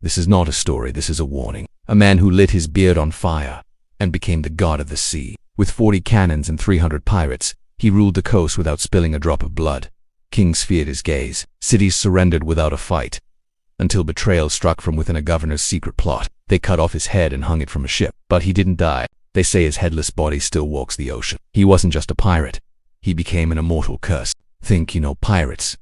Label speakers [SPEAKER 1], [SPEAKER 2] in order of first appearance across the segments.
[SPEAKER 1] This is not a story, this is a warning. A man who lit his beard on fire and became the god of the sea. With 40 cannons and 300 pirates, he ruled the coast without spilling a drop of blood. Kings feared his gaze. Cities surrendered without a fight, until betrayal struck from within a governor's secret plot. They cut off his head and hung it from a ship. But he didn't die. They say his headless body still walks the ocean. He wasn't just a pirate. He became an immortal curse. Think, pirates.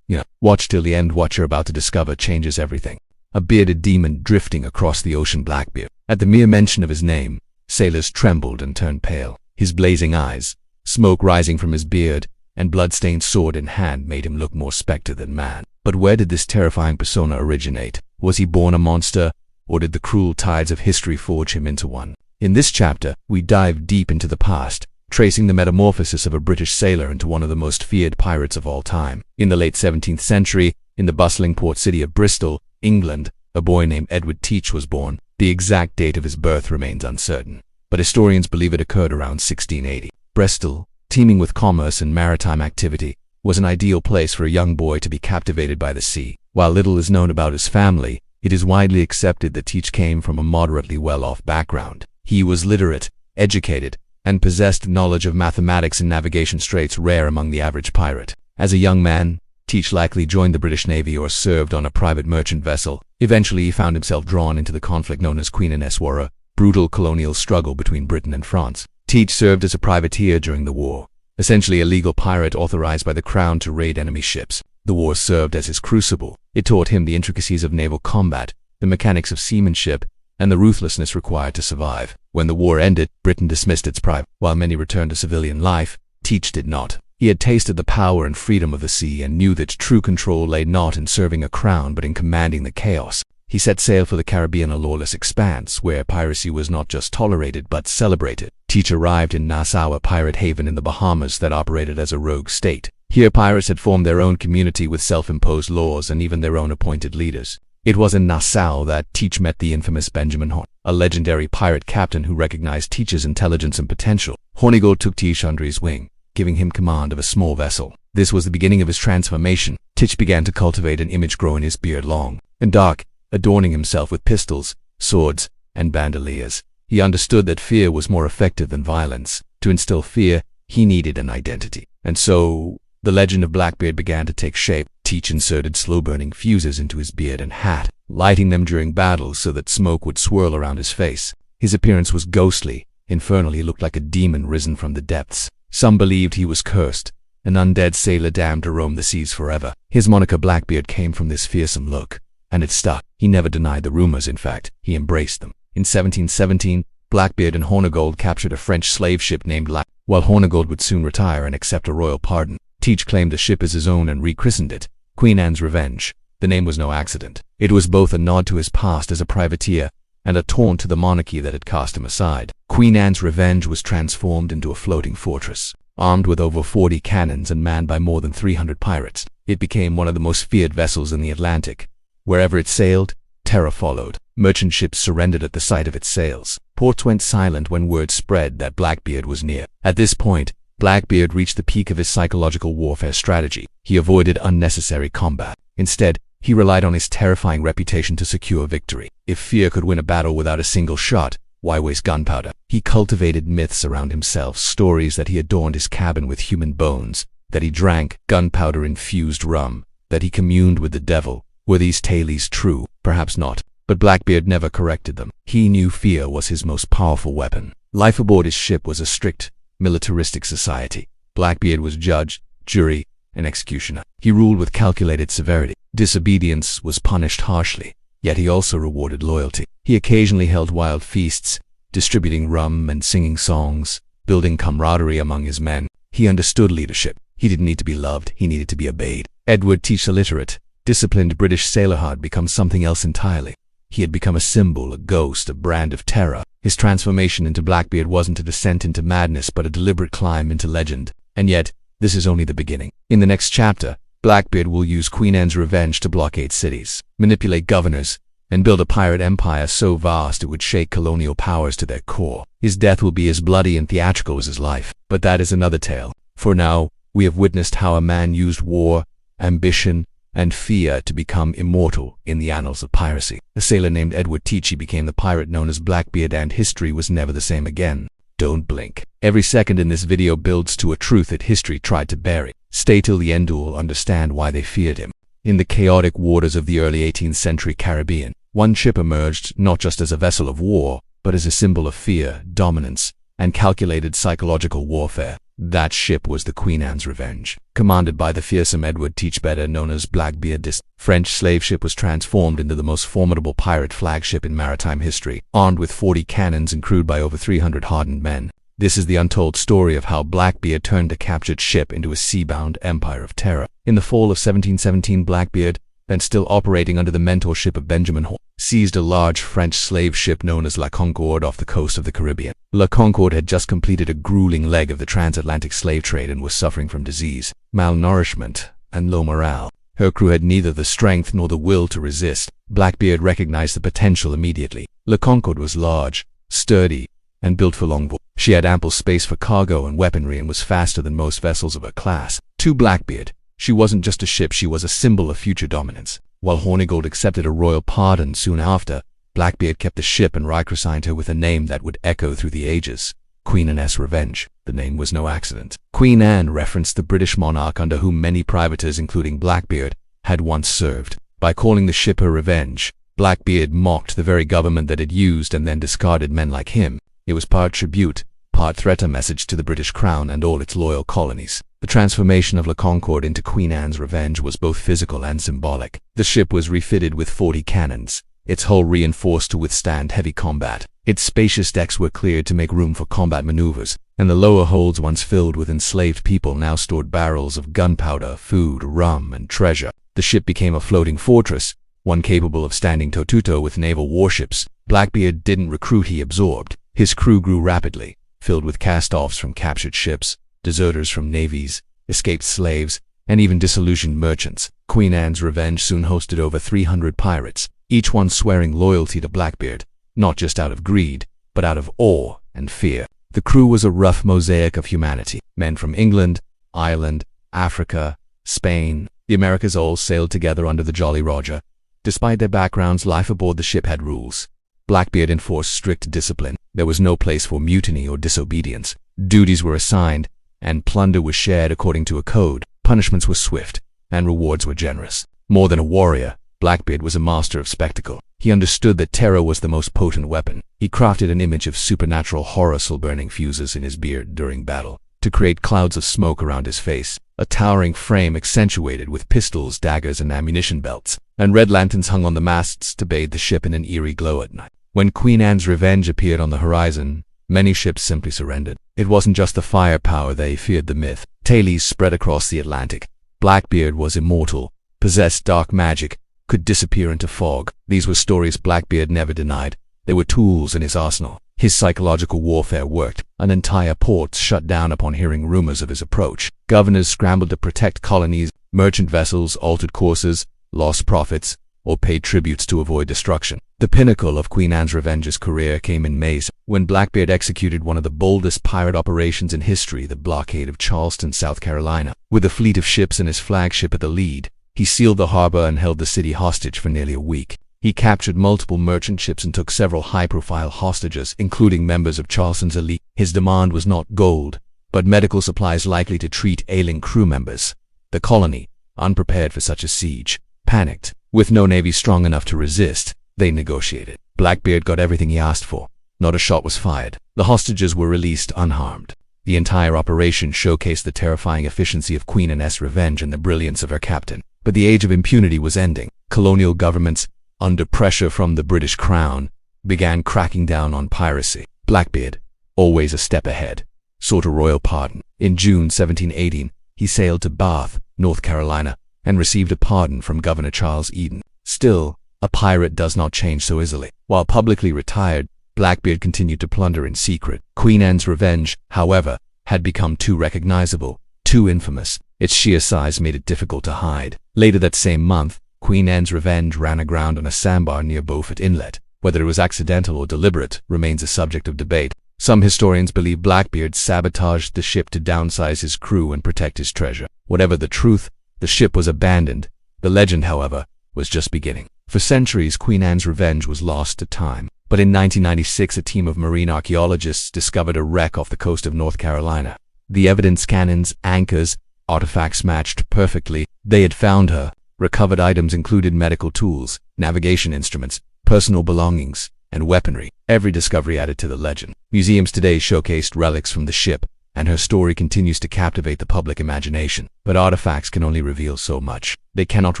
[SPEAKER 1] Watch till the end. What you're about to discover changes everything. A bearded demon drifting across the ocean. Blackbeard. At the mere mention of his name, sailors trembled and turned pale. His blazing eyes, smoke rising from his beard, and blood-stained sword in hand made him look more spectre than man. But where did this terrifying persona originate? Was he born a monster, or did the cruel tides of history forge him into one? In this chapter, we dive deep into the past, tracing the metamorphosis of a British sailor into one of the most feared pirates of all time. In the late 17th century, in the bustling port city of Bristol, England, a boy named Edward Teach was born. The exact date of his birth remains uncertain, but historians believe it occurred around 1680. Bristol, teeming with commerce and maritime activity, was an ideal place for a young boy to be captivated by the sea. While little is known about his family, it is widely accepted that Teach came from a moderately well-off background. He was literate, educated, and possessed knowledge of mathematics and navigation, traits rare among the average pirate. As a young man, Teach likely joined the British Navy or served on a private merchant vessel. Eventually, he found himself drawn into the conflict known as Queen Anne's War, a brutal colonial struggle between Britain and France. Teach served as a privateer during the war, essentially a legal pirate authorized by the crown to raid enemy ships. The war served as his crucible. It taught him the intricacies of naval combat, the mechanics of seamanship, and the ruthlessness required to survive. When the war ended, Britain dismissed its pride. While many returned to civilian life, Teach did not. He had tasted the power and freedom of the sea and knew that true control lay not in serving a crown but in commanding the chaos. He set sail for the Caribbean, a lawless expanse where piracy was not just tolerated but celebrated. Teach arrived in Nassau, a pirate haven in the Bahamas that operated as a rogue state. Here, pirates had formed their own community with self-imposed laws and even their own appointed leaders. It was in Nassau that Teach met the infamous Benjamin Horn, a legendary pirate captain who recognized Teach's intelligence and potential. Hornigold took Teach under his wing, giving him command of a small vessel. This was the beginning of his transformation. Teach began to cultivate an image growing his beard long and dark, adorning himself with pistols, swords, and bandoliers. He understood that fear was more effective than violence. To instill fear, he needed an identity. And so, the legend of Blackbeard began to take shape. Teach inserted slow-burning fuses into his beard and hat, lighting them during battles so that smoke would swirl around his face. His appearance was ghostly. Infernal, he looked like a demon risen from the depths. Some believed he was cursed, an undead sailor damned to roam the seas forever. His moniker Blackbeard came from this fearsome look, and it stuck. He never denied the rumors. In fact, he embraced them. In 1717, Blackbeard and Hornigold captured a French slave ship named Black. While Hornigold would soon retire and accept a royal pardon, Teach claimed the ship as his own and rechristened it Queen Anne's Revenge. The name was no accident. It was both a nod to his past as a privateer and a taunt to the monarchy that had cast him aside. Queen Anne's Revenge was transformed into a floating fortress, armed with over 40 cannons and manned by more than 300 pirates. It became one of the most feared vessels in the Atlantic. Wherever it sailed, terror followed. Merchant ships surrendered at the sight of its sails. Ports went silent when word spread that Blackbeard was near. At this point, Blackbeard reached the peak of his psychological warfare strategy. He avoided unnecessary combat. Instead, he relied on his terrifying reputation to secure victory. If fear could win a battle without a single shot, why waste gunpowder? He cultivated myths around himself, stories that he adorned his cabin with human bones, that he drank gunpowder-infused rum, that he communed with the devil. Were these tales true? Perhaps not. But Blackbeard never corrected them. He knew fear was his most powerful weapon. Life aboard his ship was a strict, militaristic society. Blackbeard was judge, jury, and executioner. He ruled with calculated severity. Disobedience was punished harshly, yet he also rewarded loyalty. He occasionally held wild feasts, distributing rum and singing songs, building camaraderie among his men. He understood leadership. He didn't need to be loved, he needed to be obeyed. Edward Teach, the literate, disciplined British sailor, had become something else entirely. He had become a symbol, a ghost, a brand of terror. His transformation into Blackbeard wasn't a descent into madness but a deliberate climb into legend. And yet, this is only the beginning. In the next chapter, Blackbeard will use Queen Anne's Revenge to blockade cities, manipulate governors, and build a pirate empire so vast it would shake colonial powers to their core. His death will be as bloody and theatrical as his life. But that is another tale. For now, we have witnessed how a man used war, ambition, and fear to become immortal in the annals of piracy. A sailor named Edward Teachy became the pirate known as Blackbeard, and history was never the same again. Don't blink. Every second in this video builds to a truth that history tried to bury. Stay till the end, you'll understand why they feared him. In the chaotic waters of the early 18th century Caribbean, one ship emerged not just as a vessel of war, but as a symbol of fear, dominance, and calculated psychological warfare. That ship was the Queen Anne's Revenge. Commanded by the fearsome Edward Teach, better known as Blackbeard, this French slave ship was transformed into the most formidable pirate flagship in maritime history, armed with 40 cannons and crewed by over 300 hardened men. This is the untold story of how Blackbeard turned a captured ship into a sea-bound empire of terror. In the fall of 1717, Blackbeard, then still operating under the mentorship of Benjamin Hall, seized a large French slave ship known as La Concorde off the coast of the Caribbean. La Concorde had just completed a grueling leg of the transatlantic slave trade and was suffering from disease, malnourishment, and low morale. Her crew had neither the strength nor the will to resist. Blackbeard recognized the potential immediately. La Concorde was large, sturdy, and built for long voyages. She had ample space for cargo and weaponry and was faster than most vessels of her class. To Blackbeard, she wasn't just a ship, she was a symbol of future dominance. While Hornigold accepted a royal pardon soon after, Blackbeard kept the ship and reassigned her with a name that would echo through the ages: Queen Anne's Revenge. The name was no accident. Queen Anne referenced the British monarch under whom many privateers, including Blackbeard, had once served. By calling the ship her Revenge, Blackbeard mocked the very government that had used and then discarded men like him. It was part tribute, part threat, a message to the British Crown and all its loyal colonies. The transformation of La Concorde into Queen Anne's Revenge was both physical and symbolic. The ship was refitted with 40 cannons, its hull reinforced to withstand heavy combat. Its spacious decks were cleared to make room for combat maneuvers, and the lower holds, once filled with enslaved people, now stored barrels of gunpowder, food, rum, and treasure. The ship became a floating fortress, one capable of standing toe-to-toe with naval warships. Blackbeard didn't recruit, he absorbed. His crew grew rapidly, filled with cast-offs from captured ships, deserters from navies, escaped slaves, and even disillusioned merchants. Queen Anne's Revenge soon hosted over 300 pirates, each one swearing loyalty to Blackbeard, not just out of greed, but out of awe and fear. The crew was a rough mosaic of humanity. Men from England, Ireland, Africa, Spain, the Americas all sailed together under the Jolly Roger. Despite their backgrounds, life aboard the ship had rules. Blackbeard enforced strict discipline. There was no place for mutiny or disobedience. Duties were assigned, and plunder was shared according to a code. Punishments were swift, and rewards were generous. More than a warrior, Blackbeard was a master of spectacle. He understood that terror was the most potent weapon. He crafted an image of supernatural horror, burning fuses in his beard during battle, to create clouds of smoke around his face, a towering frame accentuated with pistols, daggers, and ammunition belts, and red lanterns hung on the masts to bathe the ship in an eerie glow at night. When Queen Anne's Revenge appeared on the horizon, many ships simply surrendered. It wasn't just the firepower they feared, the myth. Tales spread across the Atlantic. Blackbeard was immortal, possessed dark magic, could disappear into fog. These were stories Blackbeard never denied. They were tools in his arsenal. His psychological warfare worked. An entire port shut down upon hearing rumors of his approach. Governors scrambled to protect colonies. Merchant vessels altered courses, lost profits, or paid tributes to avoid destruction. The pinnacle of Queen Anne's Revenge's career came in May, when Blackbeard executed one of the boldest pirate operations in history, the blockade of Charleston, South Carolina. With a fleet of ships and his flagship at the lead, he sealed the harbor and held the city hostage for nearly a week. He captured multiple merchant ships and took several high-profile hostages, including members of Charleston's elite. His demand was not gold, but medical supplies likely to treat ailing crew members. The colony, unprepared for such a siege, panicked. With no navy strong enough to resist, they negotiated. Blackbeard got everything he asked for. Not a shot was fired. The hostages were released unharmed. The entire operation showcased the terrifying efficiency of Queen Anne's Revenge and the brilliance of her captain. But the age of impunity was ending. Colonial governments, under pressure from the British Crown, began cracking down on piracy. Blackbeard, always a step ahead, sought a royal pardon. In June 1718, he sailed to Bath, North Carolina, and received a pardon from Governor Charles Eden. Still, a pirate does not change so easily. While publicly retired, Blackbeard continued to plunder in secret. Queen Anne's Revenge, however, had become too recognizable, too infamous. Its sheer size made it difficult to hide. Later that same month, Queen Anne's Revenge ran aground on a sandbar near Beaufort Inlet. Whether it was accidental or deliberate remains a subject of debate. Some historians believe Blackbeard sabotaged the ship to downsize his crew and protect his treasure. Whatever the truth, the ship was abandoned, The legend, however, was just beginning. For centuries, Queen Anne's Revenge was lost to time. But in 1996, a team of marine archaeologists discovered a wreck off the coast of North Carolina. The evidence, cannons, anchors, artifacts matched perfectly. They had found her. Recovered items included medical tools, navigation instruments, personal belongings, and weaponry. Every discovery added to the legend. Museums today showcased relics from the ship, and her story continues to captivate the public imagination. But artifacts can only reveal so much. They cannot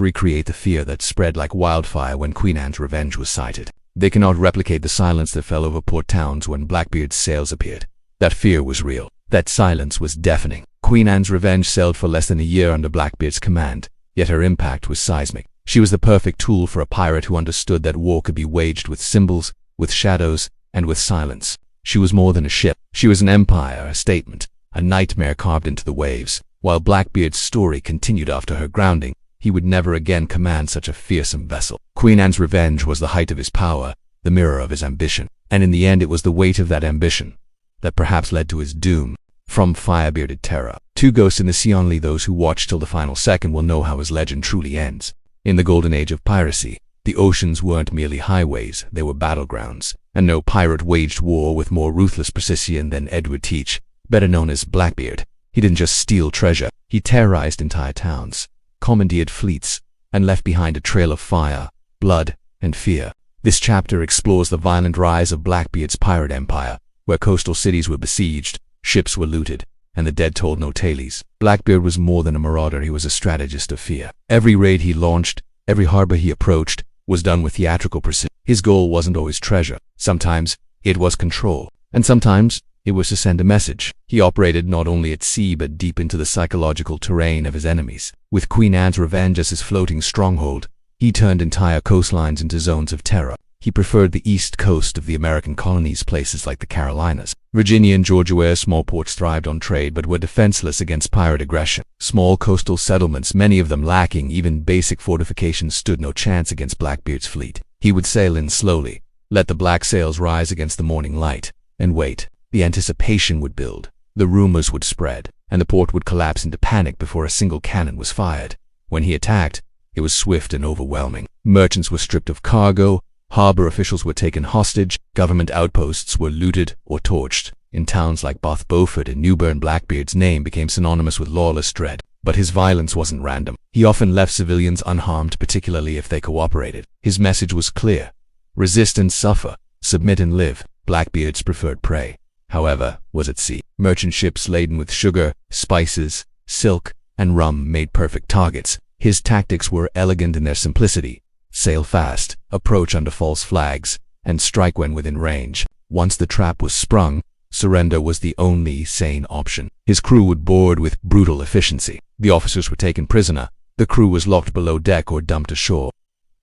[SPEAKER 1] recreate the fear that spread like wildfire when Queen Anne's Revenge was sighted. They cannot replicate the silence that fell over port towns when Blackbeard's sails appeared. That fear was real. That silence was deafening. Queen Anne's Revenge sailed for less than a year under Blackbeard's command, yet her impact was seismic. She was the perfect tool for a pirate who understood that war could be waged with symbols, with shadows, and with silence. She was more than a ship. She was an empire, a statement, a nightmare carved into the waves. While Blackbeard's story continued after her grounding, he would never again command such a fearsome vessel. Queen Anne's Revenge was the height of his power, the mirror of his ambition. And in the end, it was the weight of that ambition that perhaps led to his doom. From fire-bearded terror, two ghosts in the sea. Only those who watch till the final second will know how his legend truly ends. In the golden age of piracy, the oceans weren't merely highways, they were battlegrounds. And no pirate waged war with more ruthless precision than Edward Teach, better known as Blackbeard. He didn't just steal treasure, he terrorized entire towns, commandeered fleets, and left behind a trail of fire, blood, and fear. This chapter explores the violent rise of Blackbeard's pirate empire, where coastal cities were besieged, ships were looted, and the dead told no tales. Blackbeard was more than a marauder, he was a strategist of fear. Every raid he launched, every harbor he approached, was done with theatrical precision. His goal wasn't always treasure. Sometimes it was control, and sometimes it was to send a message. He operated not only at sea but deep into the psychological terrain of his enemies. With Queen Anne's Revenge as his floating stronghold, he turned entire coastlines into zones of terror. He preferred the east coast of the American colonies, places like the Carolinas. Virginia and Georgia, where small ports thrived on trade but were defenseless against pirate aggression. Small coastal settlements, many of them lacking even basic fortifications, stood no chance against Blackbeard's fleet. He would sail in slowly, let the black sails rise against the morning light, and wait. The anticipation would build, the rumors would spread, and the port would collapse into panic before a single cannon was fired. When he attacked, it was swift and overwhelming. Merchants were stripped of cargo, harbor officials were taken hostage, government outposts were looted or torched. In towns like Bath, Beaufort, and New Bern, Blackbeard's name became synonymous with lawless dread. But his violence wasn't random. He often left civilians unharmed, particularly if they cooperated. His message was clear: resist and suffer, submit and live. Blackbeard's preferred prey, however, was at sea. Merchant ships laden with sugar, spices, silk, and rum made perfect targets. His tactics were elegant in their simplicity: sail fast, approach under false flags, and strike when within range. Once the trap was sprung, surrender was the only sane option. His crew would board with brutal efficiency. The officers were taken prisoner, the crew was locked below deck or dumped ashore.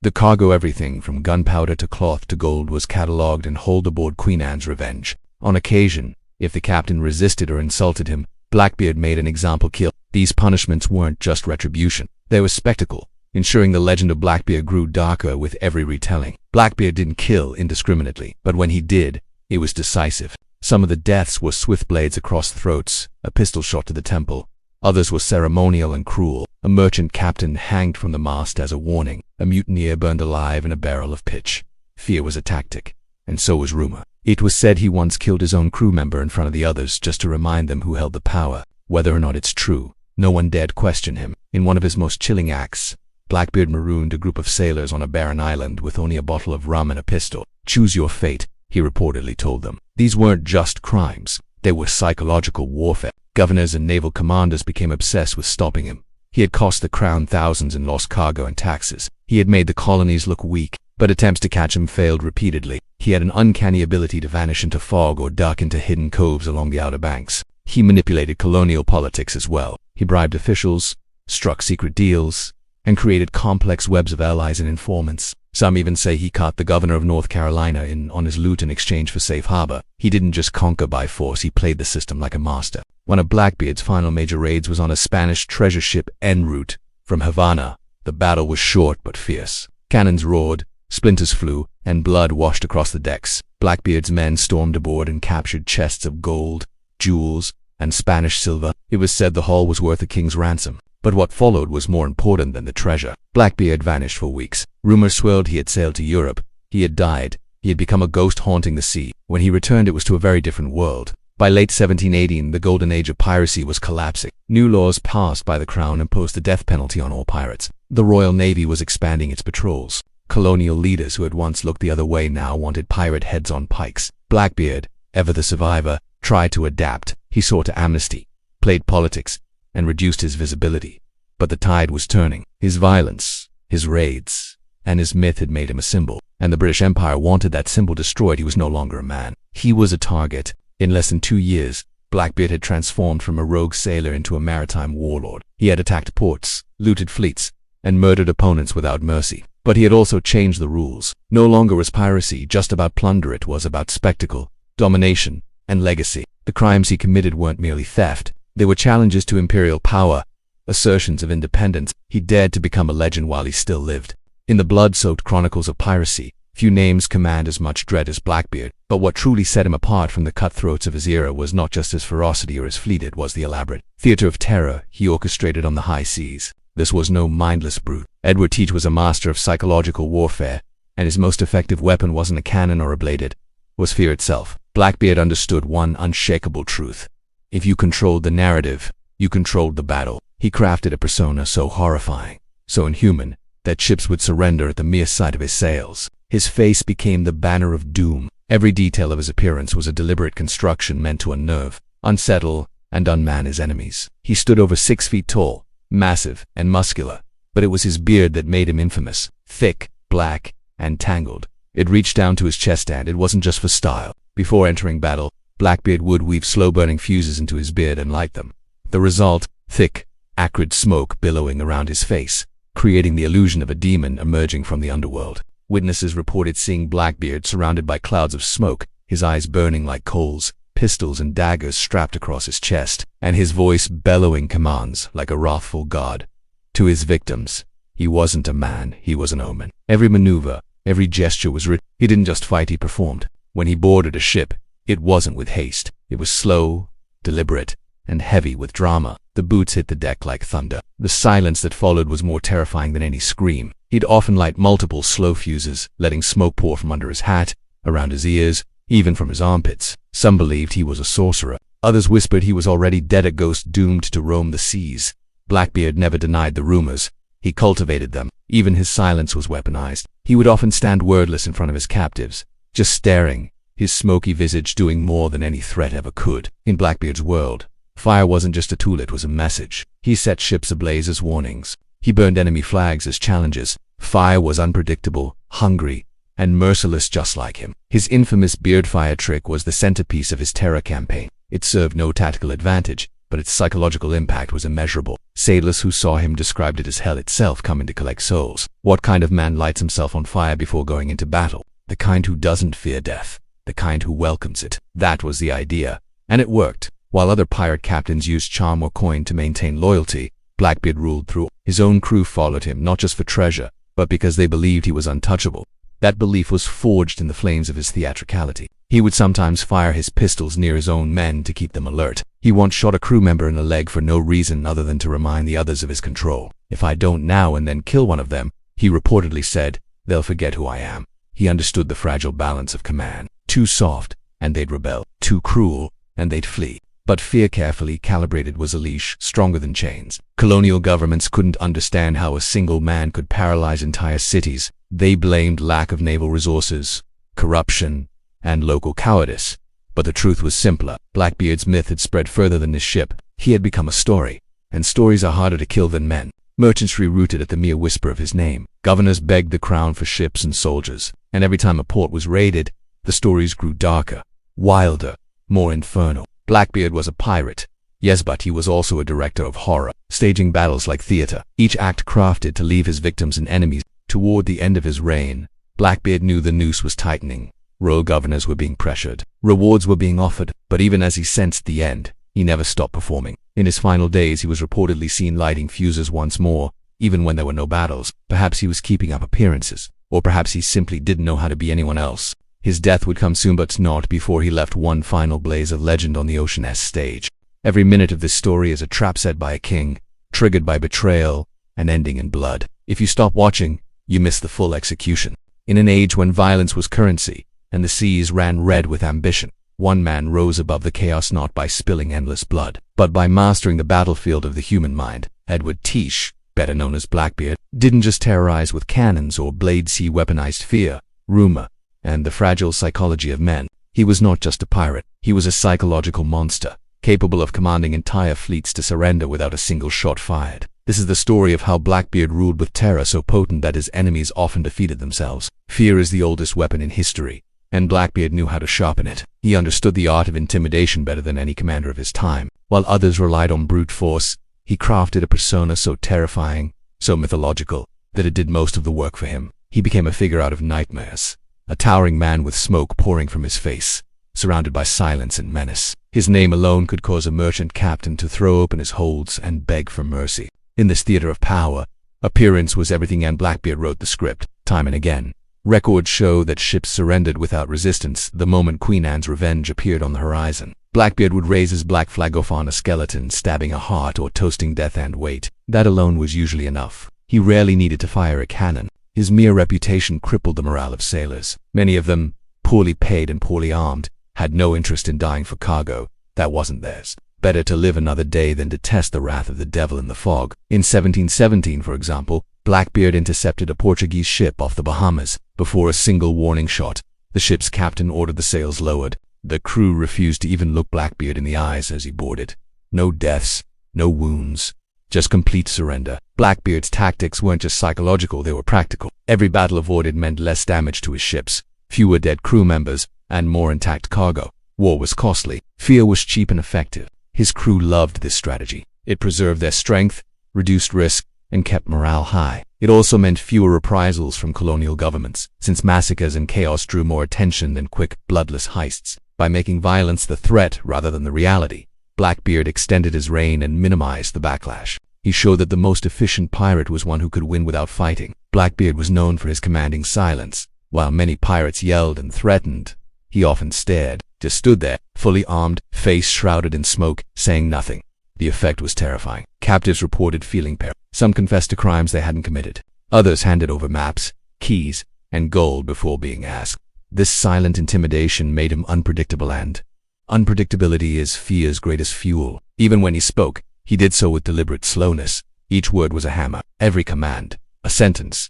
[SPEAKER 1] The cargo, everything from gunpowder to cloth to gold, was catalogued and hauled aboard Queen Anne's Revenge. On occasion, if the captain resisted or insulted him, Blackbeard made an example kill. These punishments weren't just retribution, they were spectacle, ensuring the legend of Blackbeard grew darker with every retelling. Blackbeard didn't kill indiscriminately, but when he did, it was decisive. Some of the deaths were swift blades across throats, a pistol shot to the temple. Others were ceremonial and cruel. A merchant captain hanged from the mast as a warning. A mutineer burned alive in a barrel of pitch. Fear was a tactic, and so was rumor. It was said he once killed his own crew member in front of the others just to remind them who held the power. Whether or not it's true, no one dared question him. In one of his most chilling acts, Blackbeard marooned a group of sailors on a barren island with only a bottle of rum and a pistol. Choose your fate, he reportedly told them. These weren't just crimes, they were psychological warfare. Governors and naval commanders became obsessed with stopping him. He had cost the crown thousands in lost cargo and taxes. He had made the colonies look weak, but attempts to catch him failed repeatedly. He had an uncanny ability to vanish into fog or duck into hidden coves along the Outer Banks. He manipulated colonial politics as well. He bribed officials, struck secret deals, and created complex webs of allies and informants. Some even say he caught the governor of North Carolina in on his loot in exchange for safe harbor. He didn't just conquer by force, he played the system like a master. One of Blackbeard's final major raids was on a Spanish treasure ship en route from Havana. The battle was short but fierce. Cannons roared, splinters flew, and blood washed across the decks. Blackbeard's men stormed aboard and captured chests of gold, jewels, and Spanish silver. It was said the haul was worth a king's ransom. But what followed was more important than the treasure. Blackbeard vanished for weeks. Rumors swirled he had sailed to Europe. He had died. He had become a ghost haunting the sea. When he returned, it was to a very different world. By late 1718, the golden age of piracy was collapsing. New laws passed by the crown imposed the death penalty on all pirates. The Royal Navy was expanding its patrols. Colonial leaders who had once looked the other way now wanted pirate heads on pikes. Blackbeard, ever the survivor, tried to adapt. He sought amnesty, played politics, and reduced his visibility. But the tide was turning. His violence, his raids, and his myth had made him a symbol. And the British Empire wanted that symbol destroyed. He was no longer a man. He was a target. In less than 2 years, Blackbeard had transformed from a rogue sailor into a maritime warlord. He had attacked ports, looted fleets, and murdered opponents without mercy. But he had also changed the rules. No longer was piracy just about plunder. It was about spectacle, domination, and legacy. The crimes he committed weren't merely theft. They were challenges to imperial power, assertions of independence. He dared to become a legend while he still lived. In the blood-soaked chronicles of piracy, few names command as much dread as Blackbeard. But what truly set him apart from the cutthroats of his era was not just his ferocity or his fleet, it was the elaborate theater of terror he orchestrated on the high seas. This was no mindless brute. Edward Teach was a master of psychological warfare, and his most effective weapon wasn't a cannon or a blade, it was fear itself. Blackbeard understood one unshakable truth. If you controlled the narrative, you controlled the battle. He crafted a persona so horrifying, so inhuman, that ships would surrender at the mere sight of his sails. His face became the banner of doom. Every detail of his appearance was a deliberate construction meant to unnerve, unsettle, and unman his enemies. He stood over 6 feet tall, massive and muscular, but it was his beard that made him infamous. Thick, black, and tangled. It reached down to his chest, and it wasn't just for style. Before entering battle, Blackbeard would weave slow-burning fuses into his beard and light them. The result, thick, acrid smoke billowing around his face, creating the illusion of a demon emerging from the underworld. Witnesses reported seeing Blackbeard surrounded by clouds of smoke, his eyes burning like coals, pistols and daggers strapped across his chest, and his voice bellowing commands like a wrathful god. To his victims, he wasn't a man, he was an omen. Every maneuver, every gesture was written. He didn't just fight, he performed. When he boarded a ship, it wasn't with haste. It was slow, deliberate, and heavy with drama. The boots hit the deck like thunder. The silence that followed was more terrifying than any scream. He'd often light multiple slow fuses, letting smoke pour from under his hat, around his ears, even from his armpits. Some believed he was a sorcerer. Others whispered he was already dead, a ghost doomed to roam the seas. Blackbeard never denied the rumors. He cultivated them. Even his silence was weaponized. He would often stand wordless in front of his captives, just staring, his smoky visage doing more than any threat ever could. In Blackbeard's world, fire wasn't just a tool, it was a message. He set ships ablaze as warnings. He burned enemy flags as challenges. Fire was unpredictable, hungry, and merciless just like him. His infamous beard fire trick was the centerpiece of his terror campaign. It served no tactical advantage, but its psychological impact was immeasurable. Sailors who saw him described it as hell itself coming to collect souls. What kind of man lights himself on fire before going into battle? The kind who doesn't fear death. The kind who welcomes it. That was the idea. And it worked. While other pirate captains used charm or coin to maintain loyalty, Blackbeard ruled through. His own crew followed him, not just for treasure, but because they believed he was untouchable. That belief was forged in the flames of his theatricality. He would sometimes fire his pistols near his own men to keep them alert. He once shot a crew member in the leg for no reason other than to remind the others of his control. "If I don't now and then kill one of them," he reportedly said, "they'll forget who I am." He understood the fragile balance of command. Too soft, and they'd rebel. Too cruel, and they'd flee. But fear, carefully calibrated, was a leash stronger than chains. Colonial governments couldn't understand how a single man could paralyze entire cities. They blamed lack of naval resources, corruption, and local cowardice. But the truth was simpler. Blackbeard's myth had spread further than his ship. He had become a story, and stories are harder to kill than men. Merchants rooted at the mere whisper of his name. Governors begged the crown for ships and soldiers. And every time a port was raided, the stories grew darker, wilder, more infernal. Blackbeard was a pirate, yes, but he was also a director of horror, staging battles like theater, each act crafted to leave his victims and enemies. Toward the end of his reign, Blackbeard knew the noose was tightening. Royal governors were being pressured. Rewards were being offered, but even as he sensed the end, he never stopped performing. In his final days, he was reportedly seen lighting fuses once more, even when there were no battles. Perhaps he was keeping up appearances, or perhaps he simply didn't know how to be anyone else. His death would come soon, but not before he left one final blaze of legend on the ocean's stage. Every minute of this story is a trap set by a king, triggered by betrayal and ending in blood. If you stop watching, you miss the full execution. In an age when violence was currency and the seas ran red with ambition, one man rose above the chaos not by spilling endless blood, but by mastering the battlefield of the human mind. Edward Teach, better known as Blackbeard, didn't just terrorize with cannons or blades. He weaponized fear, rumor, and the fragile psychology of men. He was not just a pirate, he was a psychological monster, capable of commanding entire fleets to surrender without a single shot fired. This is the story of how Blackbeard ruled with terror so potent that his enemies often defeated themselves. Fear is the oldest weapon in history, and Blackbeard knew how to sharpen it. He understood the art of intimidation better than any commander of his time. While others relied on brute force, he crafted a persona so terrifying, so mythological, that it did most of the work for him. He became a figure out of nightmares, a towering man with smoke pouring from his face, surrounded by silence and menace. His name alone could cause a merchant captain to throw open his holds and beg for mercy. In this theater of power, appearance was everything, and Blackbeard wrote the script, time and again. Records show that ships surrendered without resistance the moment Queen Anne's revenge appeared on the horizon. Blackbeard would raise his black flag off on a skeleton, stabbing a heart or toasting death and wait. That alone was usually enough. He rarely needed to fire a cannon. His mere reputation crippled the morale of sailors. Many of them, poorly paid and poorly armed, had no interest in dying for cargo that wasn't theirs. Better to live another day than to test the wrath of the devil in the fog. In 1717, for example, Blackbeard intercepted a Portuguese ship off the Bahamas. Before a single warning shot, the ship's captain ordered the sails lowered. The crew refused to even look Blackbeard in the eyes as he boarded. No deaths, no wounds, just complete surrender. Blackbeard's tactics weren't just psychological, they were practical. Every battle avoided meant less damage to his ships, fewer dead crew members, and more intact cargo. War was costly. Fear was cheap and effective. His crew loved this strategy. It preserved their strength, reduced risk, and kept morale high. It also meant fewer reprisals from colonial governments, since massacres and chaos drew more attention than quick, bloodless heists. By making violence the threat rather than the reality, Blackbeard extended his reign and minimized the backlash. He showed that the most efficient pirate was one who could win without fighting. Blackbeard was known for his commanding silence. While many pirates yelled and threatened, he often stared, just stood there, fully armed, face shrouded in smoke, saying nothing. The effect was terrifying. Captives reported feeling peril. Some confessed to crimes they hadn't committed. Others handed over maps, keys, and gold before being asked. This silent intimidation made him unpredictable, and unpredictability is fear's greatest fuel. Even when he spoke, he did so with deliberate slowness. Each word was a hammer, every command, a sentence.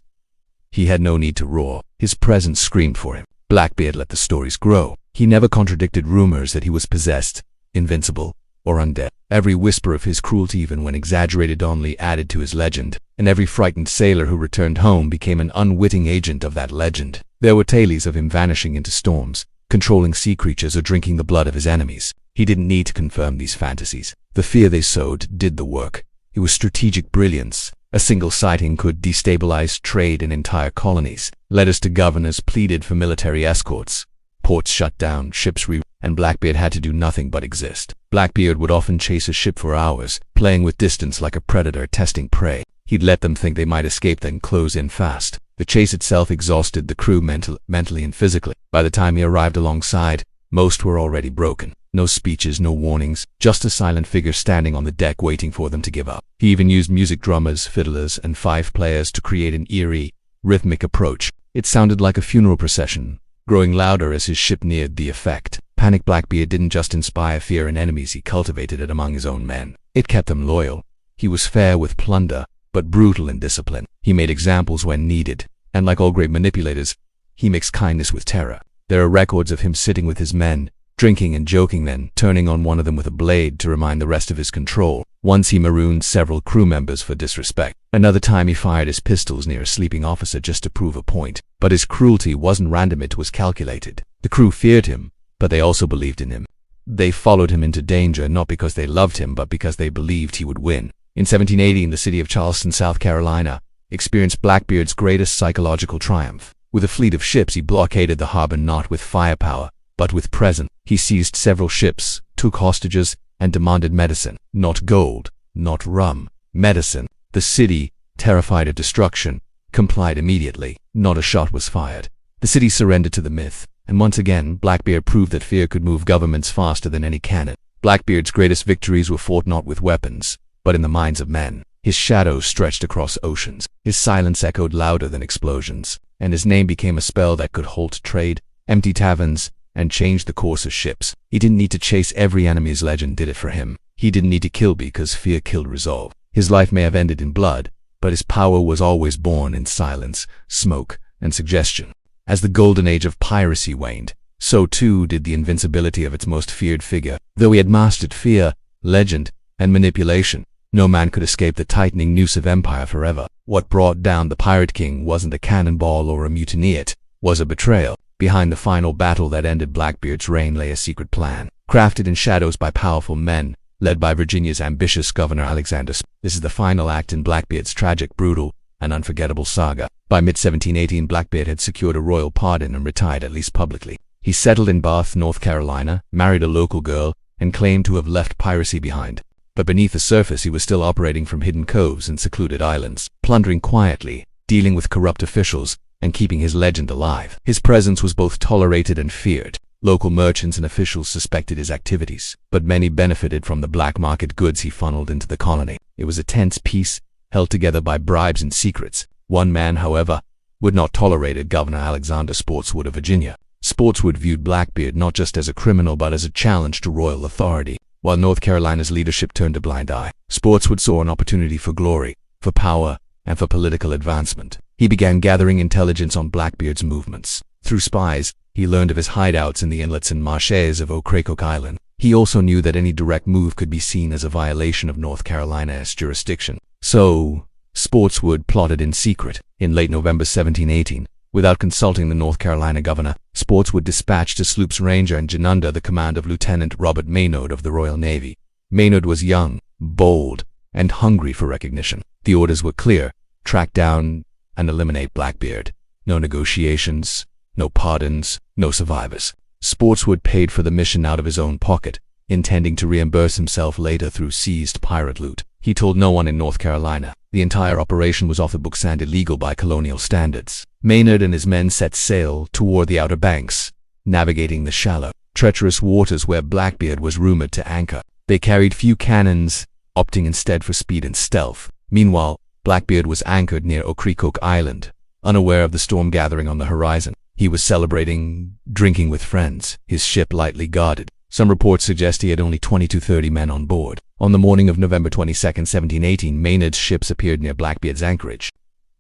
[SPEAKER 1] He had no need to roar. His presence screamed for him. Blackbeard let the stories grow. He never contradicted rumors that he was possessed, invincible, or undead. Every whisper of his cruelty, even when exaggerated, only added to his legend, and every frightened sailor who returned home became an unwitting agent of that legend. There were tales of him vanishing into storms, controlling sea creatures, or drinking the blood of his enemies. He didn't need to confirm these fantasies. The fear they sowed did the work. It was strategic brilliance. A single sighting could destabilize trade in entire colonies. Letters to governors pleaded for military escorts. Ports shut down, ships and Blackbeard had to do nothing but exist. Blackbeard would often chase a ship for hours, playing with distance like a predator testing prey. He'd let them think they might escape, then close in fast. The chase itself exhausted the crew mentally and physically. By the time he arrived alongside, most were already broken. No speeches, no warnings, just a silent figure standing on the deck waiting for them to give up. He even used music drummers, fiddlers, and fife players to create an eerie, rhythmic approach. It sounded like a funeral procession, growing louder as his ship neared the effect. Panic Blackbeard didn't just inspire fear in enemies, he cultivated it among his own men. It kept them loyal. He was fair with plunder, but brutal in discipline. He made examples when needed, and like all great manipulators, he mixed kindness with terror. There are records of him sitting with his men, drinking and joking, then turning on one of them with a blade to remind the rest of his control. Once he marooned several crew members for disrespect. Another time he fired his pistols near a sleeping officer just to prove a point. But his cruelty wasn't random, it was calculated. The crew feared him, but they also believed in him. They followed him into danger not because they loved him, but because they believed he would win. In 1780, the city of Charleston, South Carolina, experienced Blackbeard's greatest psychological triumph. With a fleet of ships, he blockaded the harbor not with firepower, but with presence. He seized several ships, took hostages, and demanded medicine. Not gold, not rum, medicine. The city, terrified of destruction, complied immediately. Not a shot was fired. The city surrendered to the myth, and once again, Blackbeard proved that fear could move governments faster than any cannon. Blackbeard's greatest victories were fought not with weapons, but in the minds of men. His shadow stretched across oceans. His silence echoed louder than explosions, and his name became a spell that could halt trade, empty taverns, and change the course of ships. He didn't need to chase every enemy. His legend did it for him. He didn't need to kill because fear killed resolve. His life may have ended in blood, but his power was always born in silence, smoke, and suggestion. As the golden age of piracy waned, so too did the invincibility of its most feared figure. Though he had mastered fear, legend, and manipulation, no man could escape the tightening noose of empire forever. What brought down the Pirate King wasn't a cannonball or a mutiny, it was a betrayal. Behind the final battle that ended Blackbeard's reign lay a secret plan, crafted in shadows by powerful men, led by Virginia's ambitious Governor Alexander. This is the final act in Blackbeard's tragic, brutal, and unforgettable saga. By mid-1718, Blackbeard had secured a royal pardon and retired, at least publicly. He settled in Bath, North Carolina, married a local girl, and claimed to have left piracy behind. But beneath the surface, he was still operating from hidden coves and secluded islands, plundering quietly, dealing with corrupt officials, and keeping his legend alive. His presence was both tolerated and feared. Local merchants and officials suspected his activities, but many benefited from the black market goods he funneled into the colony. It was a tense peace, held together by bribes and secrets. One man, however, would not tolerate it: Governor Alexander Spotswood of Virginia. Spotswood viewed Blackbeard not just as a criminal but as a challenge to royal authority. While North Carolina's leadership turned a blind eye, Spotswood saw an opportunity for glory, for power, and for political advancement. He began gathering intelligence on Blackbeard's movements. Through spies, he learned of his hideouts in the inlets and marshes of Ocracoke Island. He also knew that any direct move could be seen as a violation of North Carolina's jurisdiction. So, Spotswood plotted in secret. In late November 1718, without consulting the North Carolina governor, Spotswood dispatched a sloop's ranger and under the command of Lieutenant Robert Maynard of the Royal Navy. Maynard was young, bold, and hungry for recognition. The orders were clear: track down and eliminate Blackbeard. No negotiations, no pardons, no survivors. Spotswood paid for the mission out of his own pocket, intending to reimburse himself later through seized pirate loot. He told no one in North Carolina. The entire operation was off the books and illegal by colonial standards. Maynard and his men set sail toward the Outer Banks, navigating the shallow, treacherous waters where Blackbeard was rumored to anchor. They carried few cannons, opting instead for speed and stealth. Meanwhile, Blackbeard was anchored near Ocracoke Island, unaware of the storm gathering on the horizon. He was celebrating, drinking with friends, his ship lightly guarded. Some reports suggest he had only 20 to 30 men on board. On the morning of November 22, 1718, Maynard's ships appeared near Blackbeard's anchorage.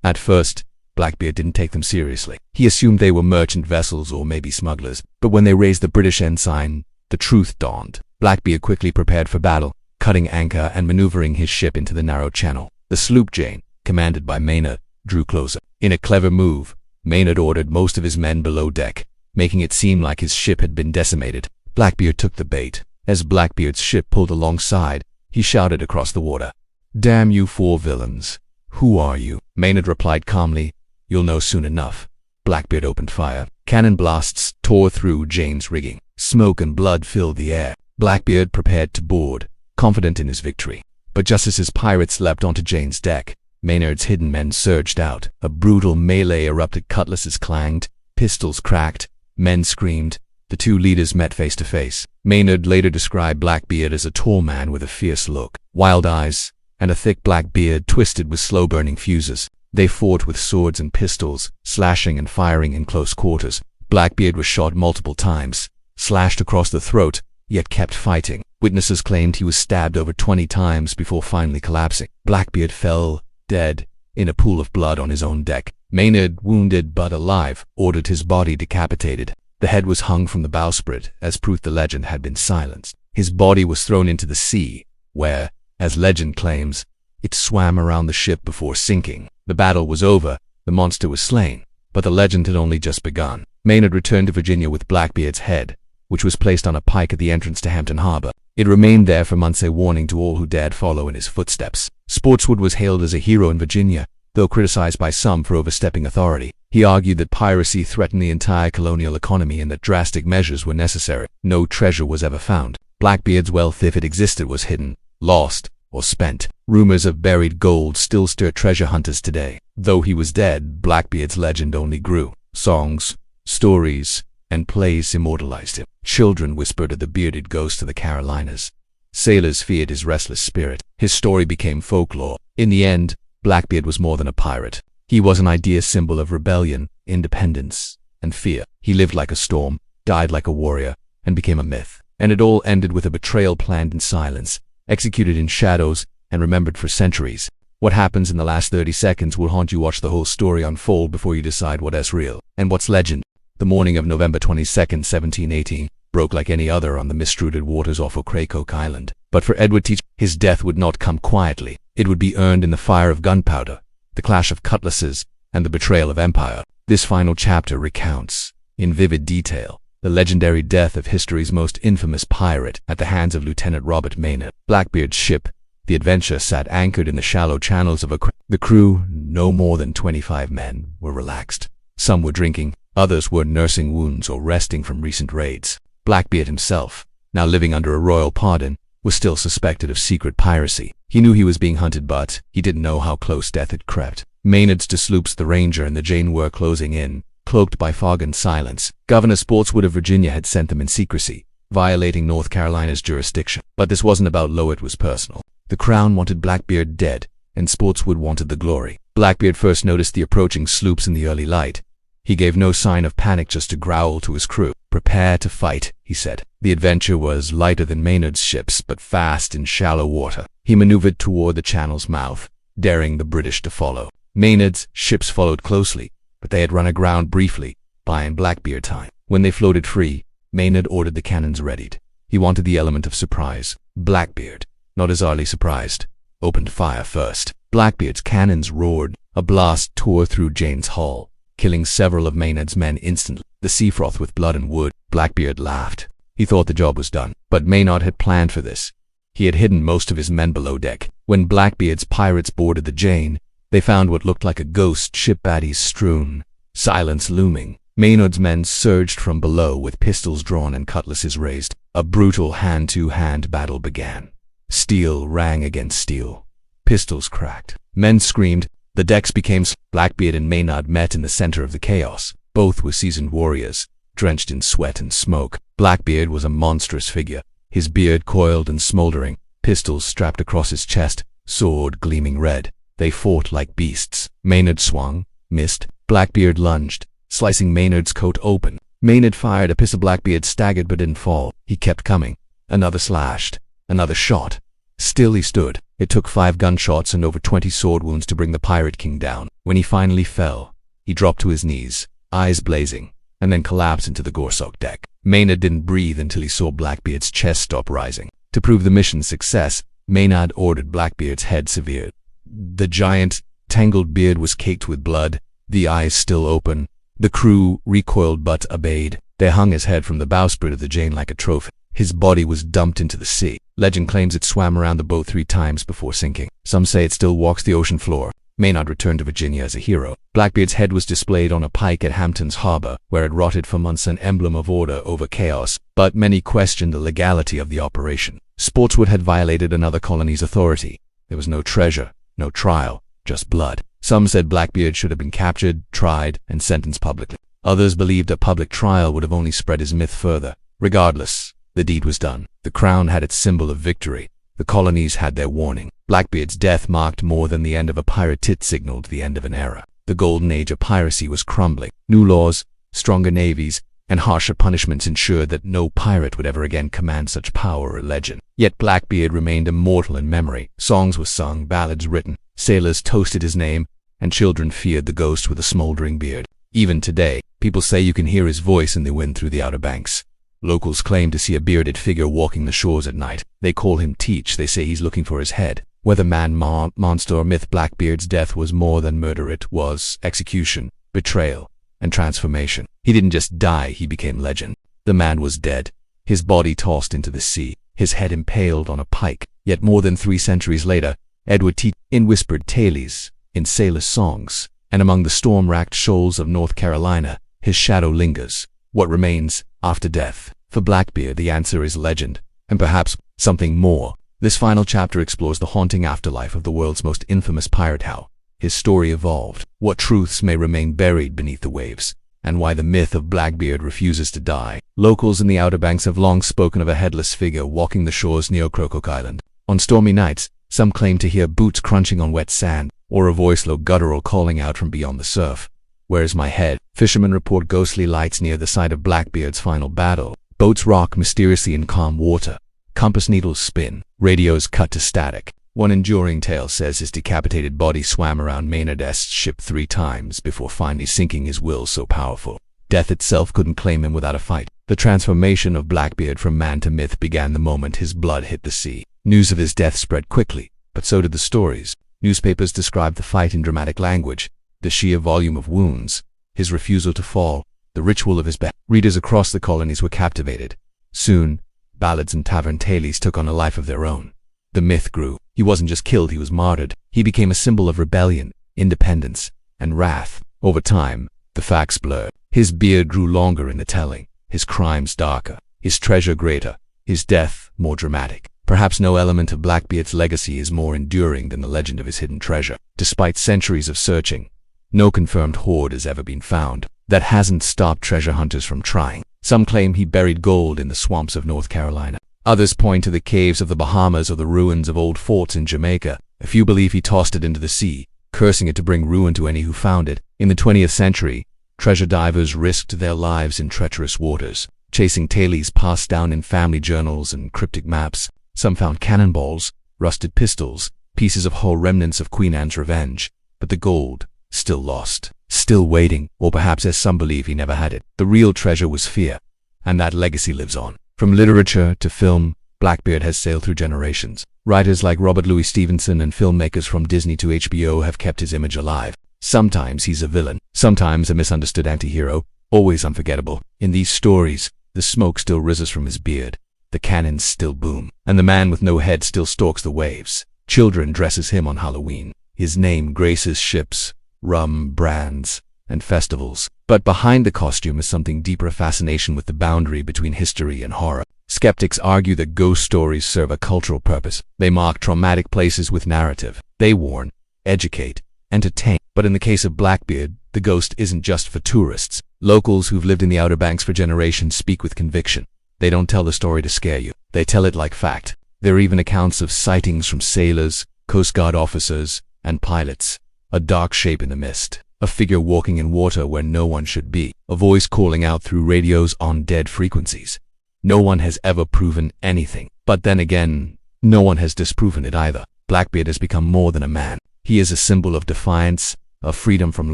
[SPEAKER 1] At first, Blackbeard didn't take them seriously. He assumed they were merchant vessels or maybe smugglers. But when they raised the British ensign, the truth dawned. Blackbeard quickly prepared for battle, cutting anchor and maneuvering his ship into the narrow channel. The sloop Jane, commanded by Maynard, drew closer. In a clever move, Maynard ordered most of his men below deck, making it seem like his ship had been decimated. Blackbeard took the bait. As Blackbeard's ship pulled alongside, he shouted across the water, "Damn you four villains! Who are you?" Maynard replied calmly, "You'll know soon enough." Blackbeard opened fire. Cannon blasts tore through Jane's rigging. Smoke and blood filled the air. Blackbeard prepared to board, confident in his victory. But just as his pirates leapt onto Jane's deck, Maynard's hidden men surged out. A brutal melee erupted. Cutlasses clanged, pistols cracked, men screamed. The two leaders met face to face. Maynard later described Blackbeard as a tall man with a fierce look, wild eyes, and a thick black beard twisted with slow-burning fuses. They fought with swords and pistols, slashing and firing in close quarters. Blackbeard was shot multiple times, slashed across the throat, yet kept fighting. Witnesses claimed he was stabbed over 20 times before finally collapsing. Blackbeard fell, dead, in a pool of blood on his own deck. Maynard, wounded but alive, ordered his body decapitated. The head was hung from the bowsprit, as proof the legend had been silenced. His body was thrown into the sea, where, as legend claims, it swam around the ship before sinking. The battle was over, the monster was slain, but the legend had only just begun. Maynard returned to Virginia with Blackbeard's head, which was placed on a pike at the entrance to Hampton Harbor. It remained there for months, a warning to all who dared follow in his footsteps. Spotswood was hailed as a hero in Virginia, though criticized by some for overstepping authority. He argued that piracy threatened the entire colonial economy and that drastic measures were necessary. No treasure was ever found. Blackbeard's wealth, if it existed, was hidden, lost, or spent. Rumors of buried gold still stir treasure hunters today. Though he was dead, Blackbeard's legend only grew. Songs, stories, and plays immortalized him. Children whispered of the bearded ghost of the Carolinas, Sailors feared his restless spirit. His story became folklore. In the end, Blackbeard was more than a pirate. He was an idea symbol of rebellion, independence, and fear. He lived like a storm, died like a warrior, and became a myth. And it all ended with a betrayal planned in silence, executed in shadows, and remembered for centuries. What happens in the last 30 seconds will haunt you. Watch the whole story unfold before you decide what's real and what's legend. The morning of November 22nd, 1718, broke like any other on the mist-rooted waters off Ocracoke Island. But for Edward Teach, his death would not come quietly. It would be earned in the fire of gunpowder, the clash of cutlasses, and the betrayal of empire. This final chapter recounts, in vivid detail, the legendary death of history's most infamous pirate at the hands of Lieutenant Robert Maynard. Blackbeard's ship, the Adventure, sat anchored in the shallow channels of Ocracoke. The crew, no more than 25 men, were relaxed. Some were drinking, others were nursing wounds or resting from recent raids. Blackbeard himself, now living under a royal pardon, was still suspected of secret piracy. He knew he was being hunted, but he didn't know how close death had crept. Maynard's two sloops, the Ranger and the Jane, were closing in, cloaked by fog and silence. Governor Spotswood of Virginia had sent them in secrecy, violating North Carolina's jurisdiction. But this wasn't about Lowe, it was personal. The Crown wanted Blackbeard dead, and Spotswood wanted the glory. Blackbeard first noticed the approaching sloops in the early light. He gave no sign of panic, just a growl to his crew. "Prepare to fight," he said. The Adventure was lighter than Maynard's ships, but fast in shallow water. He maneuvered toward the channel's mouth, daring the British to follow. Maynard's ships followed closely, but they had run aground briefly, buying Blackbeard time. When they floated free, Maynard ordered the cannons readied. He wanted the element of surprise. Blackbeard, not as hardly surprised, opened fire first. Blackbeard's cannons roared. A blast tore through Jane's hull, killing several of Maynard's men instantly. The sea frothed with blood and wood. Blackbeard laughed. He thought the job was done. But Maynard had planned for this. He had hidden most of his men below deck. When Blackbeard's pirates boarded the Jane, they found what looked like a ghost ship, baddies strewn, silence looming. Maynard's men surged from below with pistols drawn and cutlasses raised. A brutal hand-to-hand battle began. Steel rang against steel. Pistols cracked. Men screamed. The decks became Blackbeard and Maynard met in the center of the chaos. Both were seasoned warriors, drenched in sweat and smoke. Blackbeard was a monstrous figure, his beard coiled and smoldering, pistols strapped across his chest, sword gleaming red. They fought like beasts. Maynard swung, missed. Blackbeard lunged, slicing Maynard's coat open. Maynard fired a pistol. Blackbeard staggered but didn't fall. He kept coming. Another slashed. Another shot. Still he stood. It took 5 gunshots and over 20 sword wounds to bring the Pirate King down. When he finally fell, he dropped to his knees, eyes blazing, and then collapsed into the gore-soaked deck. Maynard didn't breathe until he saw Blackbeard's chest stop rising. To prove the mission's success, Maynard ordered Blackbeard's head severed. The giant, tangled beard was caked with blood, the eyes still open. The crew recoiled but obeyed. They hung his head from the bowsprit of the Jane like a trophy. His body was dumped into the sea. Legend claims it swam around the boat 3 times before sinking. Some say it still walks the ocean floor. Maynard returned to Virginia as a hero. Blackbeard's head was displayed on a pike at Hampton's Harbor, where it rotted for months, an emblem of order over chaos. But many questioned the legality of the operation. Spotswood had violated another colony's authority. There was no treasure, no trial, just blood. Some said Blackbeard should have been captured, tried, and sentenced publicly. Others believed a public trial would have only spread his myth further. Regardless, the deed was done. The crown had its symbol of victory. The colonies had their warning. Blackbeard's death marked more than the end of a pirate. It signaled the end of an era. The golden age of piracy was crumbling. New laws, stronger navies, and harsher punishments ensured that no pirate would ever again command such power or legend. Yet Blackbeard remained immortal in memory. Songs were sung, ballads written, sailors toasted his name, and children feared the ghost with a smoldering beard. Even today, people say you can hear his voice in the wind through the Outer Banks. Locals claim to see a bearded figure walking the shores at night. They call him Teach. They say he's looking for his head. Whether man, monster, or myth, Blackbeard's death was more than murder. It was execution, betrayal, and transformation. He didn't just die, he became legend. The man was dead, his body tossed into the sea, his head impaled on a pike. Yet more than 3 centuries later, Edward Teach, in whispered tales, in sailor songs, and among the storm-racked shoals of North Carolina, his shadow lingers. What remains after death? For Blackbeard, the answer is legend, and perhaps something more. This final chapter explores the haunting afterlife of the world's most infamous pirate. How his story evolved, what truths may remain buried beneath the waves, and why the myth of Blackbeard refuses to die. Locals in the Outer Banks have long spoken of a headless figure walking the shores near Crocock Island. On stormy nights, some claim to hear boots crunching on wet sand, or a voice low guttural calling out from beyond the surf. Where's my head? Fishermen report ghostly lights near the site of Blackbeard's final battle. Boats rock mysteriously in calm water. Compass needles spin. Radios cut to static. One enduring tale says his decapitated body swam around Maynard's ship 3 times before finally sinking, his will so powerful. Death itself couldn't claim him without a fight. The transformation of Blackbeard from man to myth began the moment his blood hit the sea. News of his death spread quickly, but so did the stories. Newspapers described the fight in dramatic language, the sheer volume of wounds, his refusal to fall, the ritual of his death. Readers across the colonies were captivated. Soon, ballads and tavern tales took on a life of their own. The myth grew. He wasn't just killed, he was martyred. He became a symbol of rebellion, independence, and wrath. Over time, the facts blurred. His beard grew longer in the telling, his crimes darker, his treasure greater, his death more dramatic. Perhaps no element of Blackbeard's legacy is more enduring than the legend of his hidden treasure. Despite centuries of searching, no confirmed hoard has ever been found. That hasn't stopped treasure hunters from trying. Some claim he buried gold in the swamps of North Carolina. Others point to the caves of the Bahamas or the ruins of old forts in Jamaica. A few believe he tossed it into the sea, cursing it to bring ruin to any who found it. In the 20th century, treasure divers risked their lives in treacherous waters, chasing tales passed down in family journals and cryptic maps. Some found cannonballs, rusted pistols, pieces of whole remnants of Queen Anne's revenge. But the gold, still lost, still waiting, or perhaps as some believe he never had it. The real treasure was fear, and that legacy lives on. From literature to film, Blackbeard has sailed through generations. Writers like Robert Louis Stevenson and filmmakers from Disney to HBO have kept his image alive. Sometimes he's a villain, sometimes a misunderstood anti-hero, always unforgettable. In these stories, the smoke still rises from his beard, the cannons still boom, and the man with no head still stalks the waves. Children dress as him on Halloween. His name graces ships, rum, brands, and festivals. But behind the costume is something deeper, a fascination with the boundary between history and horror. Skeptics argue that ghost stories serve a cultural purpose. They mark traumatic places with narrative. They warn, educate, entertain. But in the case of Blackbeard, the ghost isn't just for tourists. Locals who've lived in the Outer Banks for generations speak with conviction. They don't tell the story to scare you. They tell it like fact. There are even accounts of sightings from sailors, Coast Guard officers, and pilots. A dark shape in the mist. A figure walking in water where no one should be. A voice calling out through radios on dead frequencies. No one has ever proven anything. But then again, no one has disproven it either. Blackbeard has become more than a man. He is a symbol of defiance, of freedom from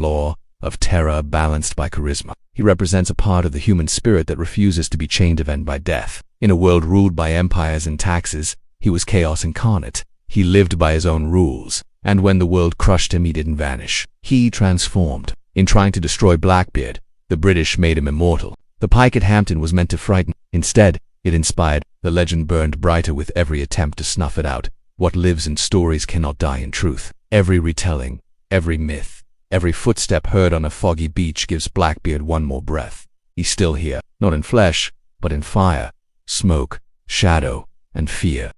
[SPEAKER 1] law, of terror balanced by charisma. He represents a part of the human spirit that refuses to be chained to end by death. In a world ruled by empires and taxes, he was chaos incarnate. He lived by his own rules. And when the world crushed him, he didn't vanish. He transformed. In trying to destroy Blackbeard, the British made him immortal. The pike at Hampton was meant to frighten. Instead, it inspired. The legend burned brighter with every attempt to snuff it out. What lives in stories cannot die in truth. Every retelling, every myth, every footstep heard on a foggy beach gives Blackbeard one more breath. He's still here, not in flesh, but in fire, smoke, shadow, and fear.